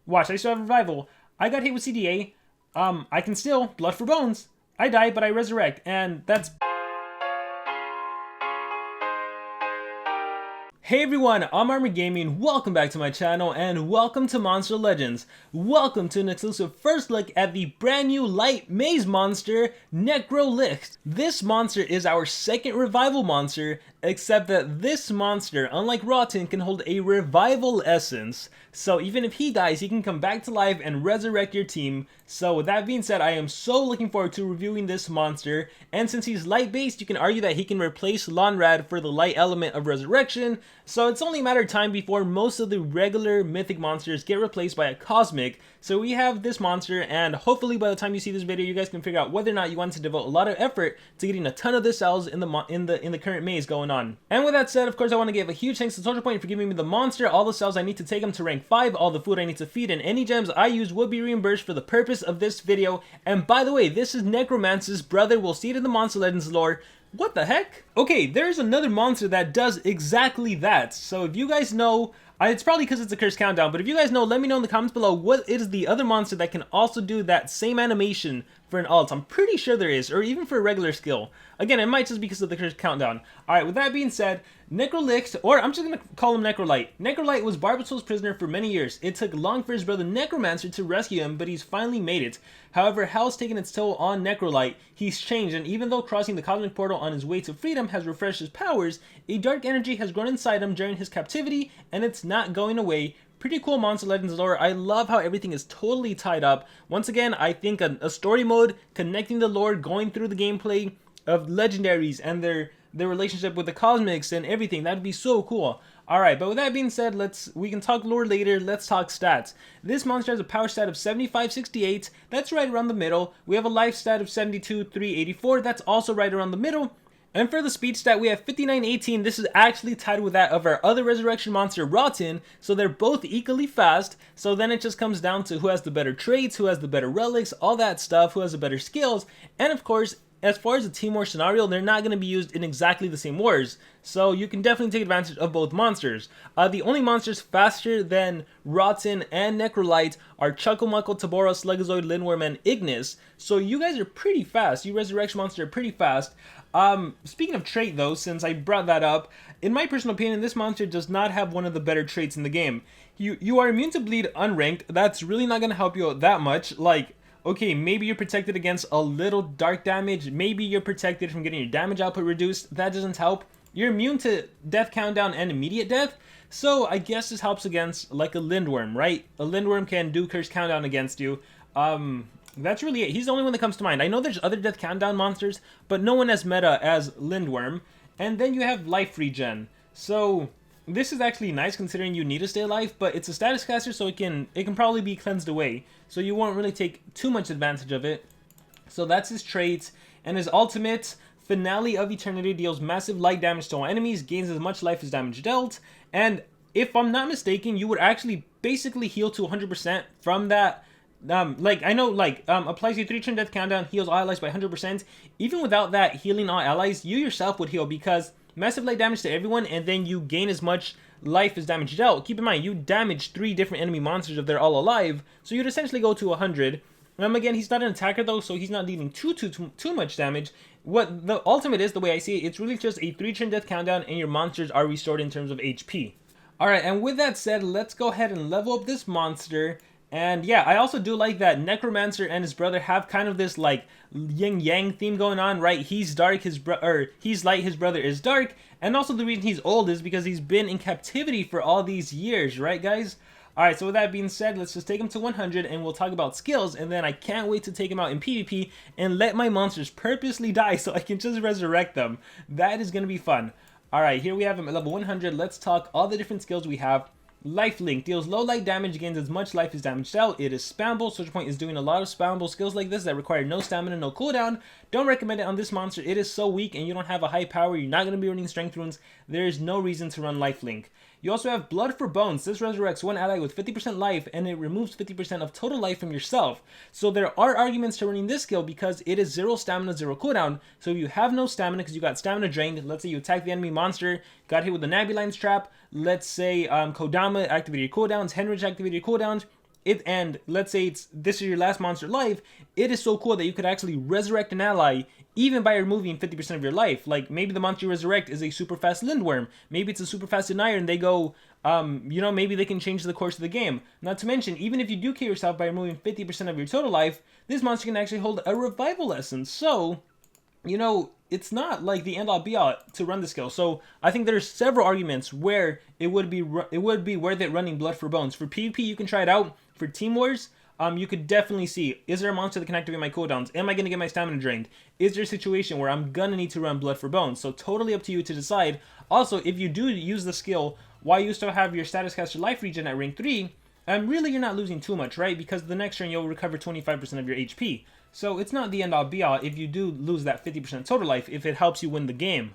Watch, I still have revival. I got hit with CDA. I can still blood for bones. I die, but I resurrect, and that's... Hey everyone, I'm Armor Gaming, welcome back to my channel, and welcome to Monster Legends. Welcome to an exclusive first look at the brand new light maze monster, Necrolicht. This monster is our second revival monster, except that this monster, unlike Rotten, can hold a revival essence. So even if he dies, he can come back to life and resurrect your team. So with that being said, I am so looking forward to reviewing this monster, and since he's light based, you can argue that he can replace Lonrad for the light element of resurrection. So it's only a matter of time before most of the regular mythic monsters get replaced by a cosmic. So we have this monster, and hopefully by the time you see this video, you guys can figure out whether or not you want to devote a lot of effort to getting a ton of the cells in the current maze going on. And with that said, of course, I want to give a huge thanks to SocialPoint for giving me the monster, all the cells I need to take him to rank 5, all the food I need to feed, and any gems I use will be reimbursed for the purpose of this video. And by the way, this is Necromancer's brother. We'll see it in the Monster Legends lore. What the heck? Okay, there's another monster that does exactly that. So if you guys know, it's probably because it's a cursed countdown, but if you guys know, let me know in the comments below what is the other monster that can also do that same animation for an alt. I'm pretty sure there is, or even for a regular skill. Again, it might just be because of the cursed countdown. Alright, with that being said, Necrolicht, or I'm just going to call him Necrolight. Necrolight was Barbasol's prisoner for many years. It took long for his brother Necromancer to rescue him, but he's finally made it. However, hell's taken its toll on Necrolight. He's changed, and even though crossing the cosmic portal on his way to freedom has refreshed his powers, a dark energy has grown inside him during his captivity, and it's not going away. Pretty cool Monster Legends lore. I love how everything is totally tied up. Once again, I think a story mode connecting the lore, going through the gameplay of legendaries and their relationship with the cosmics and everything, that'd be so cool. Alright, but with that being said, we can talk lore later. Let's talk stats. This monster has a power stat of 7568. That's right around the middle. We have a life stat of 72384. That's also right around the middle. And for the speed stat, we have 5918. This is actually tied with that of our other resurrection monster, Rotten. So they're both equally fast. So then it just comes down to who has the better traits, who has the better relics, all that stuff, who has the better skills. And of course, as far as the team war scenario, they're not going to be used in exactly the same wars. So you can definitely take advantage of both monsters. The only monsters faster than Rotten and Necrolight are Chucklemuckle, Tabora, Slugazoid, Lindworm, and Ignis. So you guys are pretty fast. You resurrection monsters are pretty fast. Speaking of trait though, since I brought that up, in my personal opinion, this monster does not have one of the better traits in the game. You are immune to bleed unranked. That's really not going to help you out that much. Like, okay, maybe you're protected against a little dark damage. Maybe you're protected from getting your damage output reduced. That doesn't help. You're immune to death countdown and immediate death. So I guess this helps against like a Lindworm, right? A Lindworm can do curse countdown against you. That's really it. He's the only one that comes to mind. I know there's other death countdown monsters, but no one as meta as Lindworm. And then you have life regen. So this is actually nice considering you need to stay alive, but it's a status caster, so it can probably be cleansed away. So you won't really take too much advantage of it. So that's his trait. And his ultimate, Finale of Eternity, deals massive light damage to all enemies, gains as much life as damage dealt. And if I'm not mistaken, you would actually basically heal to 100% from that. Applies you 3-turn death countdown, heals all allies by 100%. Even without that healing all allies, you yourself would heal because massive light damage to everyone, and then you gain as much life as damage dealt. Keep in mind, you damage 3 different enemy monsters if they're all alive, so you'd essentially go to 100. Again, he's not an attacker though, so he's not dealing too much damage. What the ultimate is, the way I see it, it's really just a 3-turn death countdown, and your monsters are restored in terms of HP. Alright, and with that said, let's go ahead and level up this monster. And yeah, I also do like that Necromancer and his brother have kind of this like yin-yang theme going on, right? He's dark, he's light, his brother is dark. And also the reason he's old is because he's been in captivity for all these years, right guys? Alright, so with that being said, let's just take him to 100 and we'll talk about skills, and then I can't wait to take him out in PvP and let my monsters purposely die so I can just resurrect them. That is going to be fun. Alright, here we have him at level 100. Let's talk all the different skills we have. Lifelink deals low light damage, gains as much life as damage dealt. It is spammable. SocialPoint is doing a lot of spammable skills like this that require no stamina, no cooldown. Don't recommend it on this monster. It is so weak and you don't have a high power. You're not going to be running strength runes. There is no reason to run Lifelink. You also have Blood for Bones. This resurrects one ally with 50% life, and it removes 50% of total life from yourself. So there are arguments to running this skill because it is 0 stamina, 0 cooldown. So if you have no stamina because you got stamina drained, let's say you attack the enemy monster, got hit with the Nabulines trap, let's say Kodama activated your cooldowns, Henrich activated your cooldowns, and let's say this is your last monster life, it is so cool that you could actually resurrect an ally even by removing 50% of your life. Like maybe the monster you resurrect is a super fast Lindworm, maybe it's a super fast Denier, and they go, maybe they can change the course of the game. Not to mention, even if you do kill yourself by removing 50% of your total life, this monster can actually hold a revival essence. So, it's not like the end all be all to run the skill. So I think there's several arguments where it would be worth it running Blood for Bones. For PvP, you can try it out. For Team Wars, you could definitely see, is there a monster that can activate my cooldowns? Am I going to get my stamina drained? Is there a situation where I'm going to need to run Blood for Bones? So totally up to you to decide. Also, if you do use the skill while you still have your status caster life regen at rank 3, really you're not losing too much, right? Because the next turn you'll recover 25% of your HP. So it's not the end all be all if you do lose that 50% total life if it helps you win the game.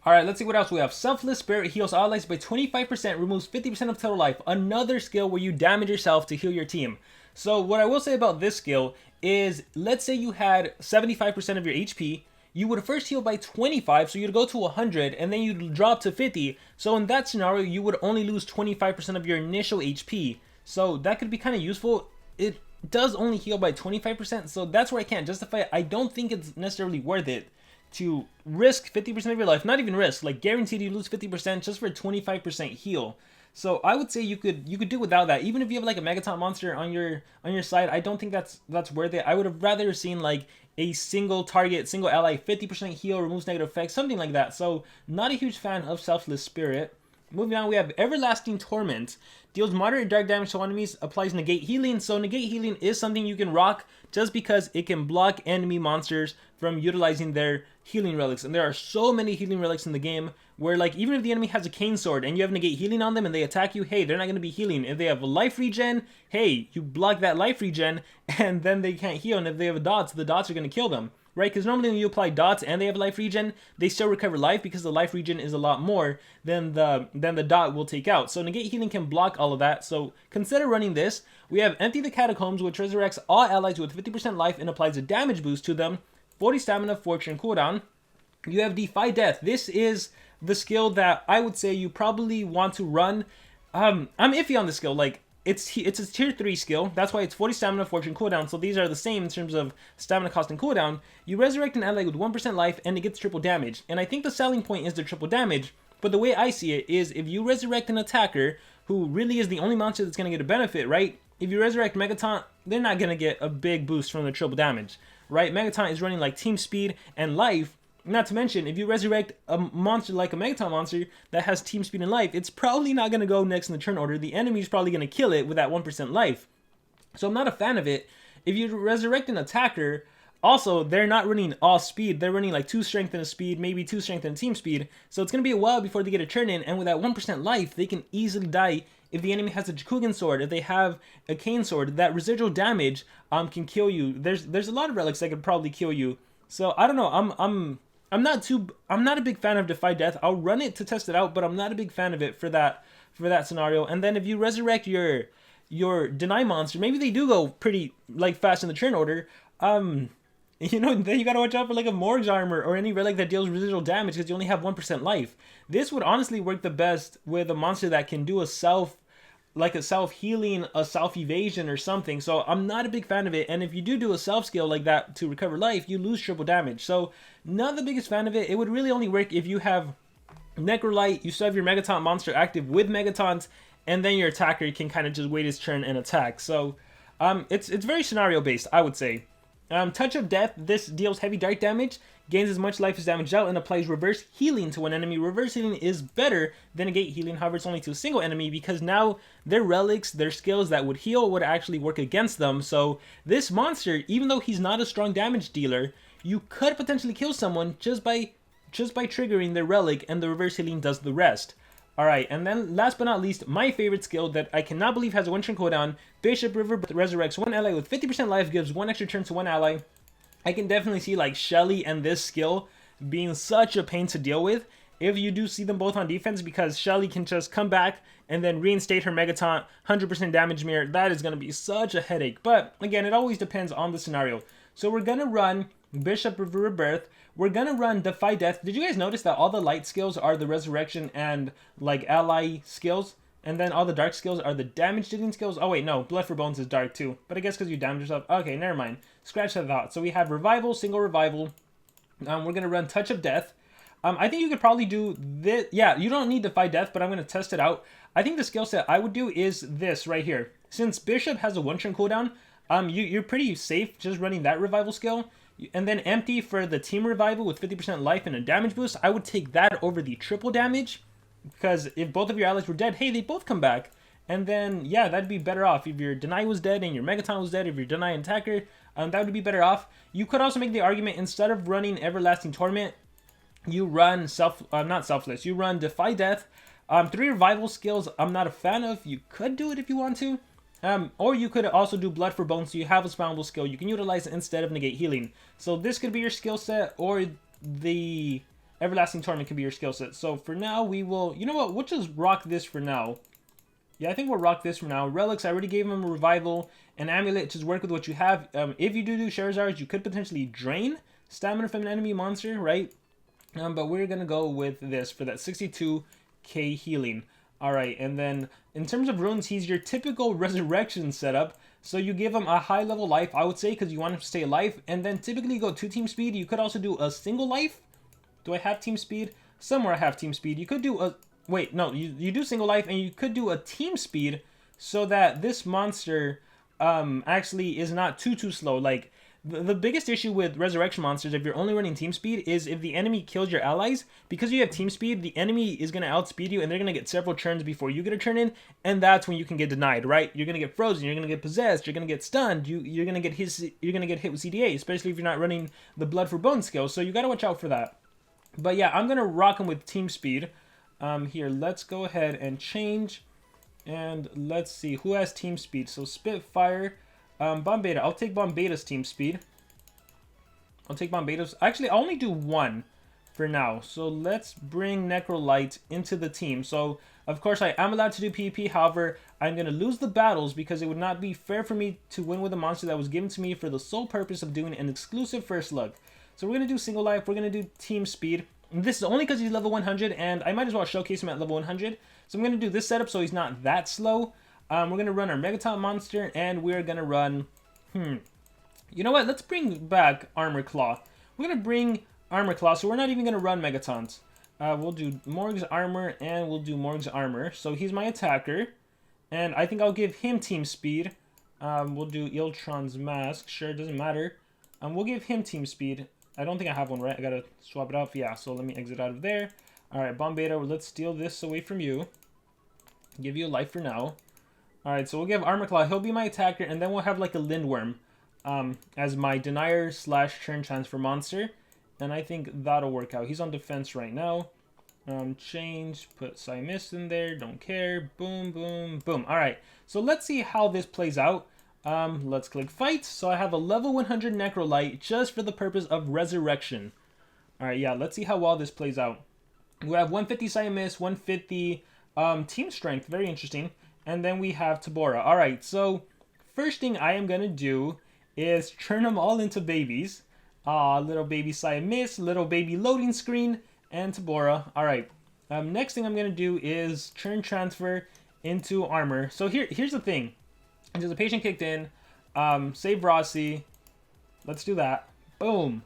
Alright, let's see what else we have. Selfless Spirit heals allies by 25%, removes 50% of total life. Another skill where you damage yourself to heal your team. So what I will say about this skill is, let's say you had 75% of your HP, you would first heal by 25, so you'd go to 100, and then you'd drop to 50. So in that scenario, you would only lose 25% of your initial HP. So that could be kind of useful. It does only heal by 25%, so that's where I can't justify it. I don't think it's necessarily worth it to risk 50% of your life. Not even risk, like guaranteed you lose 50% just for a 25% heal. So I would say you could do without that. Even if you have like a Megaton monster on your side, I don't think that's worth it. I would have rather seen like a single target, single ally, 50% heal, removes negative effects, something like that. So not a huge fan of Selfless Spirit. Moving on, we have Everlasting Torment. Deals moderate dark damage to enemies, applies negate healing. So negate healing is something you can rock just because it can block enemy monsters from utilizing their healing relics. And there are so many healing relics in the game where, like, even if the enemy has a cane sword and you have negate healing on them and they attack you, hey, they're not going to be healing. If they have a life regen, hey, you block that life regen and then they can't heal. And if they have dots, the dots are going to kill them. Right, because normally when you apply dots and they have life regen, they still recover life because the life regen is a lot more than the dot will take out. So negate healing can block all of that. So consider running this. We have Empty the Catacombs, which resurrects all allies with 50% life and applies a damage boost to them. 40 stamina, fortune cooldown. You have Defy Death. This is the skill that I would say you probably want to run. I'm iffy on this skill. Like, it's a tier 3 skill, that's why it's 40 stamina, fortune cooldown, so these are the same in terms of stamina cost and cooldown. You resurrect an ally with 1% life and it gets triple damage, and I think the selling point is the triple damage, but the way I see it is if you resurrect an attacker, who really is the only monster that's going to get a benefit, right? If you resurrect Megaton, they're not going to get a big boost from the triple damage, right? Megaton is running like team speed and life. Not to mention, if you resurrect a monster like a Megaton monster that has team speed and life, it's probably not going to go next in the turn order. The enemy is probably going to kill it with that 1% life. So I'm not a fan of it. If you resurrect an attacker, also, they're not running all speed. They're running like 2 strength and a speed, maybe 2 strength and team speed. So it's going to be a while before they get a turn in, and with that 1% life, they can easily die. If the enemy has a Jakugan sword, if they have a cane sword, that residual damage can kill you. There's a lot of relics that could probably kill you. So I don't know. I'm not a big fan of Defy Death. I'll run it to test it out, but I'm not a big fan of it for that scenario. And then if you resurrect your Deny monster, maybe they do go pretty like fast in the turn order. Then you gotta watch out for like a Morg's armor or any relic that deals residual damage because you only have 1% life. This would honestly work the best with a monster that can do a self-healing, a self-evasion or something. So I'm not a big fan of it. And if you do a self-skill like that to recover life, you lose triple damage. So not the biggest fan of it. It would really only work if you have Necrolight, you still have your Megaton monster active with Megatons, and then your attacker can kind of just wait his turn and attack. So it's very scenario based, I would say. Touch of Death, this deals heavy dark damage, gains as much life as damaged out, and applies reverse healing to one enemy. Reverse healing is better than negate healing, however it's only to a single enemy because now their relics, their skills that would heal would actually work against them. So this monster, even though he's not a strong damage dealer, you could potentially kill someone just by triggering their relic, and the reverse healing does the rest. Alright, and then last but not least, my favorite skill that I cannot believe has a 1-turn cooldown, Bishop River resurrects one ally with 50% life, gives 1 extra turn to one ally. I can definitely see like Shelly and this skill being such a pain to deal with if you do see them both on defense, because Shelly can just come back and then reinstate her Megaton, 100% damage mirror. That is going to be such a headache. But again, it always depends on the scenario. So we're going to run Bishop River Rebirth. We're going to run Defy Death. Did you guys notice that all the light skills are the resurrection and like ally skills? And then all the dark skills are the damage dealing skills. Oh wait, no, Blood for Bones is dark too. But I guess because you damage yourself. Okay, never mind. Scratch that thought. So we have Revival, single Revival. We're going to run Touch of Death. I think you could probably do this. Yeah, you don't need Defy Death, but I'm going to test it out. I think the skill set I would do is this right here. Since Bishop has a 1-turn cooldown, you're pretty safe just running that Revival skill. And then Empty for the Team Revival with 50% life and a damage boost. I would take that over the triple damage. Because if both of your allies were dead, hey, they both come back. And then, yeah, that'd be better off. If your Deny was dead and your Megaton was dead, if your Deny and Attacker, that would be better off. You could also make the argument, instead of running Everlasting Torment, you run not Selfless, you run Defy Death. 3 Revival skills I'm not a fan of. You could do it if you want to. Or you could also do Blood for Bones, so you have a spawnable skill. You can utilize it instead of Negate Healing. So this could be your skill set, or the Everlasting Torment could be your skill set. So for now, we will... You know what? We'll just rock this for now. Yeah, I think we'll rock this for now. Relics, I already gave him a Revival. An Amulet, just work with what you have. If you do Charizards, you could potentially drain stamina from an enemy monster, right? But we're going to go with this for that 62k healing. Alright, and then in terms of runes, he's your typical Resurrection setup. So you give him a high level life, I would say, because you want him to stay alive. And then typically you go 2 team speed. You could also do a single life. Do I have team speed? Somewhere I have team speed. You could do a... Wait, no, you do single life, and you could do a team speed so that this monster actually is not too slow. Like, the biggest issue with Resurrection monsters, if you're only running team speed, is if the enemy kills your allies, because you have team speed, the enemy is going to outspeed you, and they're going to get several turns before you get a turn in, and that's when you can get denied, right? You're going to get frozen, you're going to get possessed, you're going to get stunned, you're going to get hit with CDA, especially if you're not running the Blood for Bone skill, so you got to watch out for that. But yeah, I'm going to rock him with team speed. Here, let's go ahead and change, and let's see, who has team speed? So Spitfire, Bombeta, I'll take Bombeta's team speed. I'll take Bombeta's, actually, I'll only do 1 for now. So let's bring Necrolicht into the team. So, of course, I am allowed to do PvP, however, I'm going to lose the battles because it would not be fair for me to win with a monster that was given to me for the sole purpose of doing an exclusive first look. So we're going to do single life, we're going to do team speed. This is only because he's level 100, and I might as well showcase him at level 100. So I'm going to do this setup so he's not that slow. We're going to run our Megaton monster, and we're going to run... You know what? Let's bring back Armor Claw. We're going to bring Armor Claw, so we're not even going to run Megatons. We'll do Morg's Armor, and we'll do Morg's Armor. So he's my attacker, and I think I'll give him team speed. We'll do Iltron's Mask. Sure, it doesn't matter. We'll give him team speed. I don't think I have one, right? I gotta swap it off. Yeah, so let me exit out of there. Alright, Bombeta, let's steal this away from you. Give you a life for now. Alright, so we'll give Armor Claw. He'll be my attacker, and then we'll have like a Lindworm as my denier / turn transfer monster. And I think that'll work out. He's on defense right now. Change, put Psymist in there, don't care. Boom, boom, boom. Alright, so let's see how this plays out. Let's click fight. So I have a level 100 Necrolight just for the purpose of Resurrection. Alright, yeah, let's see how well this plays out. We have 150 Psymist, 150 Team Strength, very interesting. And then we have Tabora. Alright, so first thing I am going to do is turn them all into babies. Little baby Psymist, little baby loading screen, and Tabora. Alright, next thing I'm going to do is turn transfer into armor. So here's the thing. There's a patient kicked in. Save Rossi. Let's do that. Boom.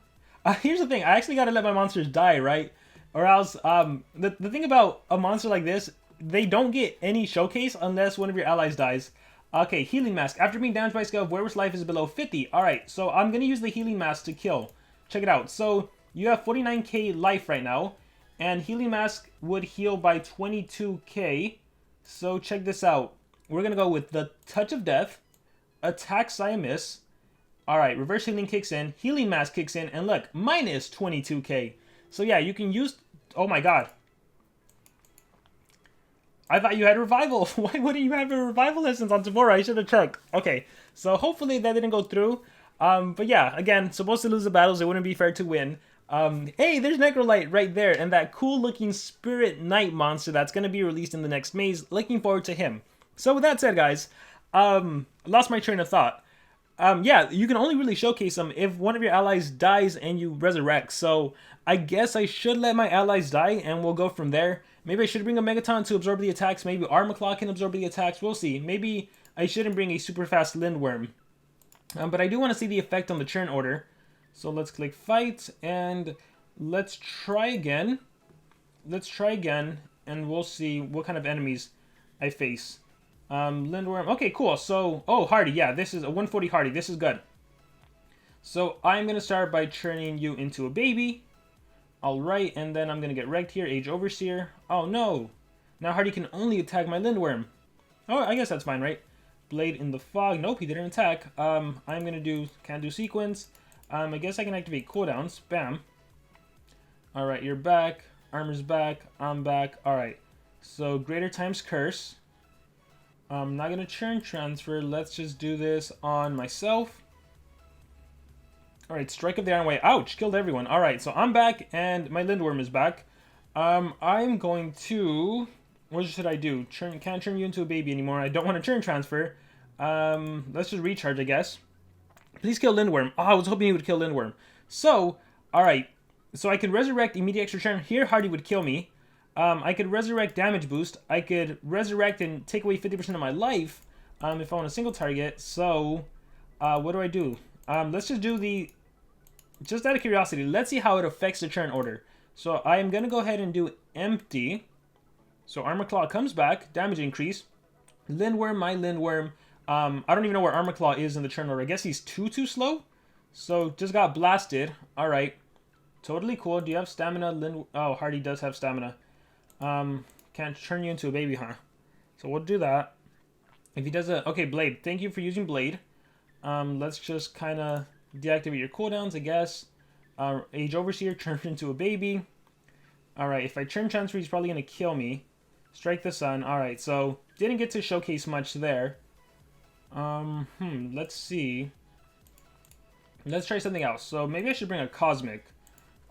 Here's the thing. I actually got to let my monsters die, right? Or else, the thing about a monster like this, they don't get any showcase unless one of your allies dies. Okay, Healing Mask. After being damaged by a skill, Werewolf's life is below 50. Alright, so I'm going to use the Healing Mask to kill. Check it out. So, you have 49k life right now. And Healing Mask would heal by 22k. So, check this out. We're going to go with the Touch of Death, Attack Psymist. Alright, Reverse Healing kicks in, Healing Mask kicks in, and look, minus 22k. So yeah, you can use... Oh my god. I thought you had Revival. Why wouldn't you have a Revival Essence on Tabora? I should have checked. Okay, so hopefully that didn't go through. But yeah, again, supposed to lose the battles, it wouldn't be fair to win. Hey, there's Necrolight right there, and that cool looking Spirit Knight monster that's going to be released in the next maze. Looking forward to him. So with that said, guys, lost my train of thought. Yeah, you can only really showcase them if one of your allies dies and you resurrect. So I guess I should let my allies die and we'll go from there. Maybe I should bring a Megaton to absorb the attacks. Maybe Armor Claw can absorb the attacks. We'll see. Maybe I shouldn't bring a super fast Lindworm. But I do want to see the effect on the churn order. So let's click fight and let's try again. Let's try again and we'll see what kind of enemies I face. Lindworm. Okay, cool. So, oh, Hardy. Yeah, this is a 140 Hardy. This is good. So I'm going to start by turning you into a baby. Alright, and then I'm going to get wrecked here. Age Overseer. Oh, no. Now Hardy can only attack my Lindworm. Oh, I guess that's fine, right? Blade in the Fog. Nope, he didn't attack. I'm going to do... Can't do sequence. I guess I can activate cooldowns. Bam. Alright, you're back. Armor's back. I'm back. Alright. So, Greater Times Curse. I'm not going to churn transfer. Let's just do this on myself. Alright, Strike of the Iron Way. Ouch! Killed everyone. Alright, so I'm back, and my Lindworm is back. I'm going to... What should I do? Can't turn you into a baby anymore. I don't want to churn transfer. Let's just recharge, I guess. Please kill Lindworm. Oh, I was hoping he would kill Lindworm. So, alright. So I could resurrect immediate extra churn. Here, Hardy would kill me. I could resurrect damage boost. I could resurrect and take away 50% of my life if I want a single target. So, what do I do? Let's just do the... Just out of curiosity, let's see how it affects the churn order. So I am going to go ahead and do empty. So Armor Claw comes back, damage increase. Lindworm, my Lindworm. I don't even know where Armor Claw is in the churn order. I guess he's too slow. So just got blasted. Alright. Totally cool. Do you have stamina? Oh, Hardy does have stamina. Can't turn you into a baby, huh? So we'll do that. If he does a... Okay, Blade. Thank you for using Blade. Let's just kind of deactivate your cooldowns, I guess. Age Overseer turns into a baby. Alright, if I churn transfer, he's probably going to kill me. Strike the Sun. Alright, so didn't get to showcase much there. Let's see. Let's try something else. So maybe I should bring a Cosmic.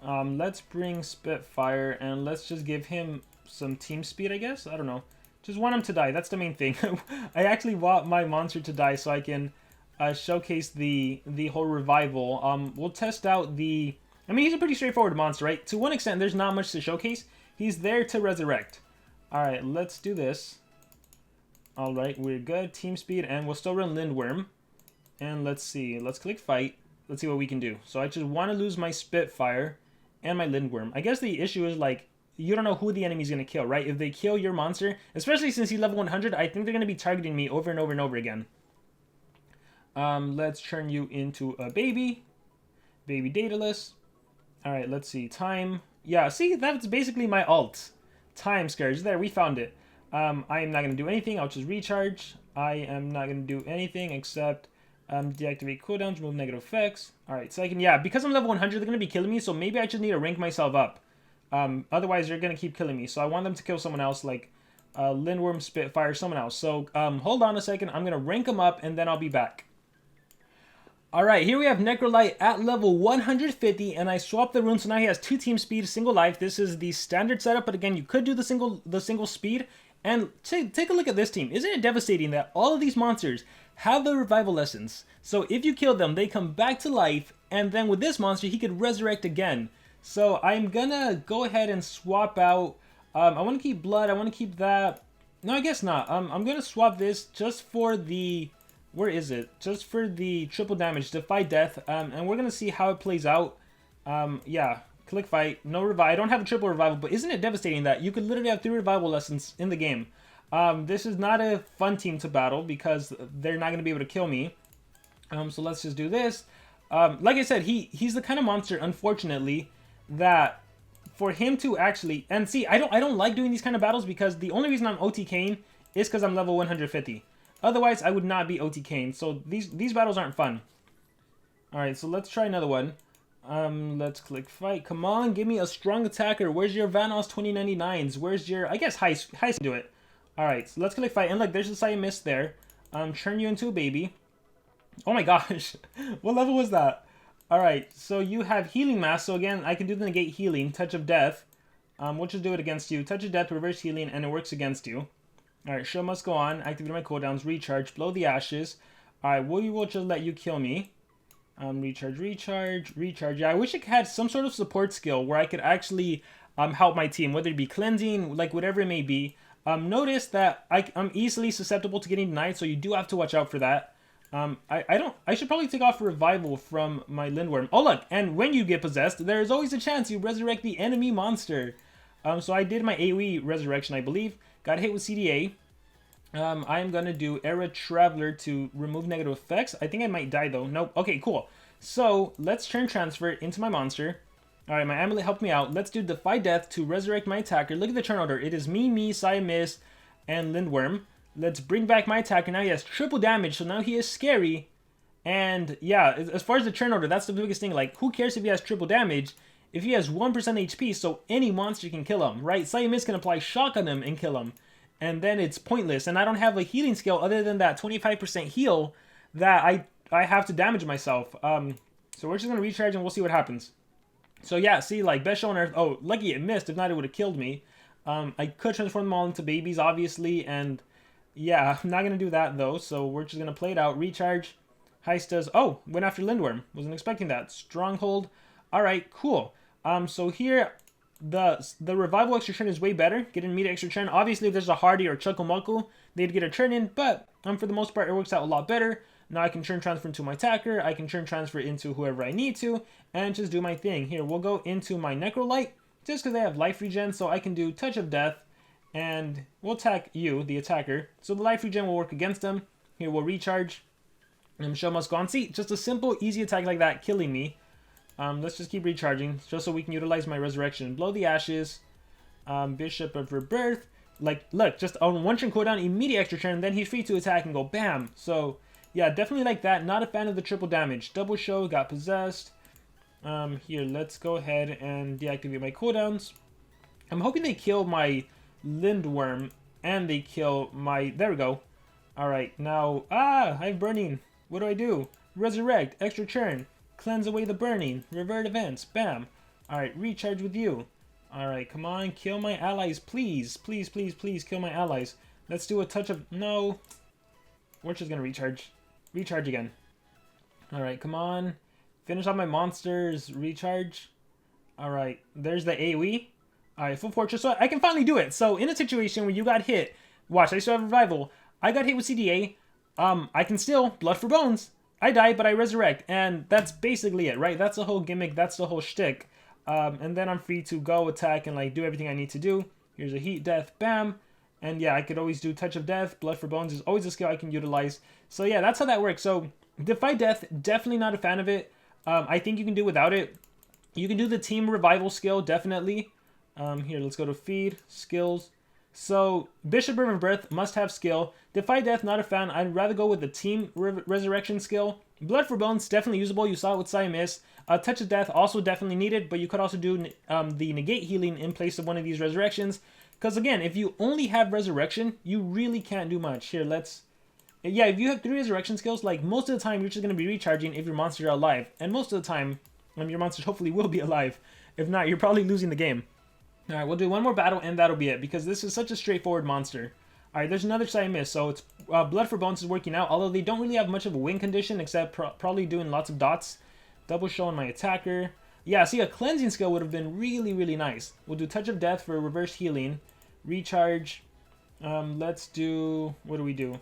Let's bring Spitfire, and let's just give him some team speed, I guess? I don't know. Just want him to die. That's the main thing. I actually want my monster to die so I can showcase the whole revival. We'll test out the... I mean, he's a pretty straightforward monster, right? To one extent, there's not much to showcase. He's there to resurrect. Alright, let's do this. Alright, we're good. Team speed, and we'll still run Lindworm. And let's see. Let's click fight. Let's see what we can do. So I just want to lose my Spitfire and my Lindworm. I guess the issue is, like, you don't know who the enemy's going to kill, right? If they kill your monster, especially since he's level 100, I think they're going to be targeting me over and over and over again. Let's turn you into a baby. Baby Daedalus. Alright, let's see. Time. Yeah, see, that's basically my ult. Time Scourge. There, we found it. I am not going to do anything. I'll just recharge. I am not going to do anything except deactivate cooldowns, remove negative effects. Alright, so I can, yeah, because I'm level 100, they're going to be killing me, so maybe I just need to rank myself up. Otherwise, they're going to keep killing me. So I want them to kill someone else, like Lindworm, Spitfire, someone else. So hold on a second. I'm going to rank them up, and then I'll be back. Alright, here we have Necrolicht at level 150, and I swapped the rune, so now he has 2 team speed, single life. This is the standard setup, but again, you could do the single speed. And take a look at this team. Isn't it devastating that all of these monsters have the revival essence? So if you kill them, they come back to life, and then with this monster, he could resurrect again. So I'm gonna go ahead and swap out. I want to keep blood. I want to keep that. No, I guess not. I'm gonna swap this just for the... Where is it? Just for the triple damage, Defy Death, and we're going to see how it plays out. Yeah, click fight, no revive. I don't have a triple revival, but isn't it devastating that you could literally have 3 revival lessons in the game? This is not a fun team to battle because they're not going to be able to kill me. So let's just do this. Like I said, he's the kind of monster, unfortunately, that for him to actually... And see, I don't like doing these kind of battles because the only reason I'm OTKing is because I'm level 150. Otherwise, I would not be OTKing, so these battles aren't fun. Alright, so let's try another one. Let's click fight. Come on, give me a strong attacker. Where's your Vanoss 2099s? Where's your... I guess Heist do it. Alright, so let's click fight. And look, there's a side miss there. Turn you into a baby. Oh my gosh. What level was that? Alright, so you have Healing Mask. So again, I can do the negate healing. Touch of Death. We'll just do it against you. Touch of Death, reverse healing, and it works against you. Alright, show must go on. Activate my cooldowns, recharge, blow the ashes. Alright, we will just let you kill me. Recharge, recharge, recharge. Yeah, I wish it had some sort of support skill where I could actually help my team, whether it be cleansing, like whatever it may be. Notice that I'm easily susceptible to getting denied, so you do have to watch out for that. I should probably take off a revival from my Lindworm. Oh look, and when you get possessed, there's always a chance you resurrect the enemy monster. So I did my AoE resurrection, I believe. Got hit with CDA. I am going to do Era Traveler to remove negative effects. I think I might die though. Nope. Okay, cool. So let's turn transfer into my monster. Alright, my amulet helped me out. Let's do Defy Death to resurrect my attacker. Look at the turn order. It is me, Saya Mist, and Lindworm. Let's bring back my attacker. Now he has triple damage, so now he is scary. And yeah, as far as the turn order, that's the biggest thing. Like, who cares if he has triple damage? If he has 1% HP, so any monster can kill him, right? Saya Mist can apply shock on him and kill him. And then it's pointless. And I don't have a healing skill other than that 25% heal that I have to damage myself. So we're just going to recharge and we'll see what happens. So yeah, see, like, best show on earth. Oh, lucky it missed. If not, it would have killed me. I could transform them all into babies, obviously. And yeah, I'm not going to do that, though. So we're just going to play it out. Recharge. Heist does... Oh, went after Lindworm. Wasn't expecting that. Stronghold. All right, cool. So here... The revival extra turn is way better. Get an immediate extra turn. Obviously, if there's a Hardy or Chucklemuckle, they'd get a turn in, but for the most part, it works out a lot better. Now I can turn transfer into my attacker. I can turn transfer into whoever I need to, and just do my thing. Here, we'll go into my Necrolicht, just because I have life regen, so I can do Touch of Death, and we'll attack you, the attacker. So the life regen will work against them. Here, we'll recharge. And Show must go on. See, just a simple, easy attack like that, killing me. Let's just keep recharging, just so we can utilize my resurrection. Blow the ashes. Bishop of Rebirth. Like, look, just on one turn cooldown, immediate extra turn, then he's free to attack and go bam. So, yeah, definitely like that. Not a fan of the triple damage. Double show, got possessed. Here, let's go ahead and deactivate my cooldowns. I'm hoping they kill my Lindworm and they kill my... There we go. Alright, now... I have burning. What do? Resurrect, extra turn. Cleanse away the burning. Revert events. Bam. Alright, recharge with you. Alright, come on. Kill my allies, please. Please, please, please kill my allies. Let's do a touch of... No. We're just gonna recharge. Recharge again. Alright, come on. Finish off my monsters. Recharge. Alright, there's the AoE. Alright, full fortress. So I can finally do it. So in a situation where you got hit... Watch, I still have revival. I got hit with CDA. I can still... Blood for bones. I die, but I resurrect, and that's basically it, right? That's the whole gimmick, that's the whole shtick. And then I'm free to go attack and like do everything I need to do. Here's a heat death, bam. And yeah, I could always do Touch of Death. Blood for Bones is always a skill I can utilize. So yeah, that's how that works. So Defy Death, definitely not a fan of it. I think you can do without it. You can do the Team Revival skill, definitely. Here, let's go to Feed, Skills. So, Bishop of Rebirth must have skill. Defy Death, not a fan. I'd rather go with the Team Resurrection skill. Blood for Bones, definitely usable. You saw it with Saya Mist. Touch of Death, also definitely needed, but you could also do the Negate Healing in place of one of these Resurrections. Because again, if you only have Resurrection, you really can't do much. Here, let's... Yeah, if you have 3 Resurrection skills, like, most of the time, you're just going to be recharging if your monsters are alive. And most of the time, your monsters hopefully will be alive. If not, you're probably losing the game. Alright, we'll do one more battle, and that'll be it, because this is such a straightforward monster. Alright, there's another Saya Mist, so it's Blood for Bones is working out, although they don't really have much of a win condition, except probably doing lots of dots. Double show on my attacker. Yeah, see, a cleansing skill would have been really, really nice. We'll do Touch of Death for reverse healing. Recharge. Let's do... What do we do?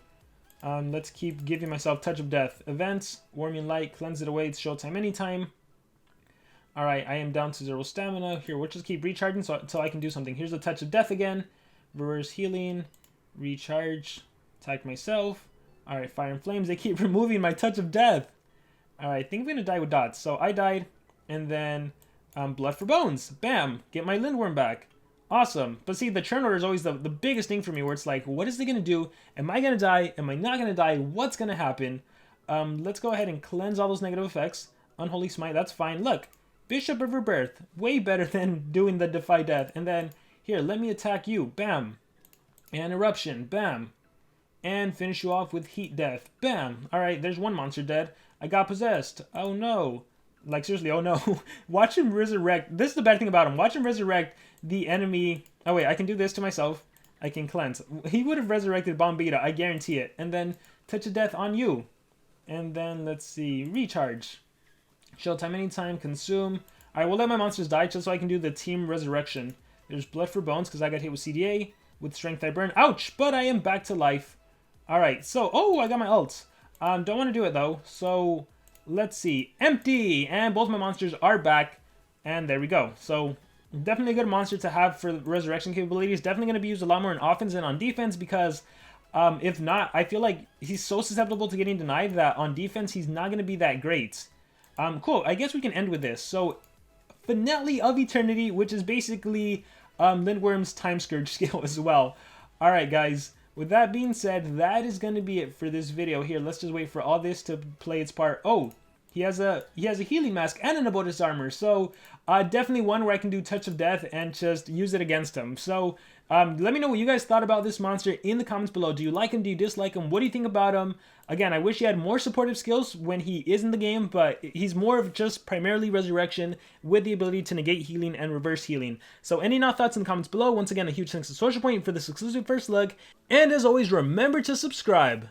Let's keep giving myself Touch of Death. Events. Warming Light. Cleanse it away. It's showtime anytime. Alright, I am down to 0 stamina. Here, we'll just keep recharging until I can do something. Here's the Touch of Death again. Reverse healing. Recharge. Attack myself. Alright, Fire and Flames. They keep removing my Touch of Death. Alright, I think I'm going to die with dots. So I died. And then Blood for Bones. Bam! Get my Lindworm back. Awesome. But see, the turn order is always the biggest thing for me, where it's like, what is it going to do? Am I going to die? Am I not going to die? What's going to happen? Let's go ahead and cleanse all those negative effects. Unholy Smite, that's fine. Look. Bishop of Rebirth, way better than doing the Defy Death. And then, here, let me attack you. Bam. And Eruption. Bam. And finish you off with Heat Death. Bam. Alright, there's one monster dead. I got possessed. Oh no. Like, seriously, oh no. Watch him resurrect. This is the bad thing about him. Watch him resurrect the enemy. Oh wait, I can do this to myself. I can cleanse. He would have resurrected Bombita, I guarantee it. And then Touch of Death on you. And then let's see, recharge. Show time anytime, consume. Alright, we'll let my monsters die just so I can do the team resurrection. There's blood for bones because I got hit with CDA. With strength I burn. Ouch! But I am back to life. Alright, so, oh, I got my ult. Don't want to do it though. So, let's see. Empty! And both my monsters are back. And there we go. So, definitely a good monster to have for resurrection capabilities. Definitely going to be used a lot more on offense than on defense because if not, I feel like he's so susceptible to getting denied that on defense he's not going to be that great. Cool. I guess we can end with this. So, Finale of Eternity, which is basically Lindworm's Time Scourge skill as well. Alright, guys. With that being said, that is going to be it for this video. Here, let's just wait for all this to play its part. Oh, he has a healing mask and an Abotis armor. So, definitely one where I can do Touch of Death and just use it against him. So, let me know what you guys thought about this monster in the comments below. Do you like him? Do you dislike him? What do you think about him? Again, I wish he had more supportive skills when he is in the game, but he's more of just primarily resurrection with the ability to negate healing and reverse healing. So any thoughts in the comments below. Once again, a huge thanks to SocialPoint for this exclusive first look. And as always, remember to subscribe.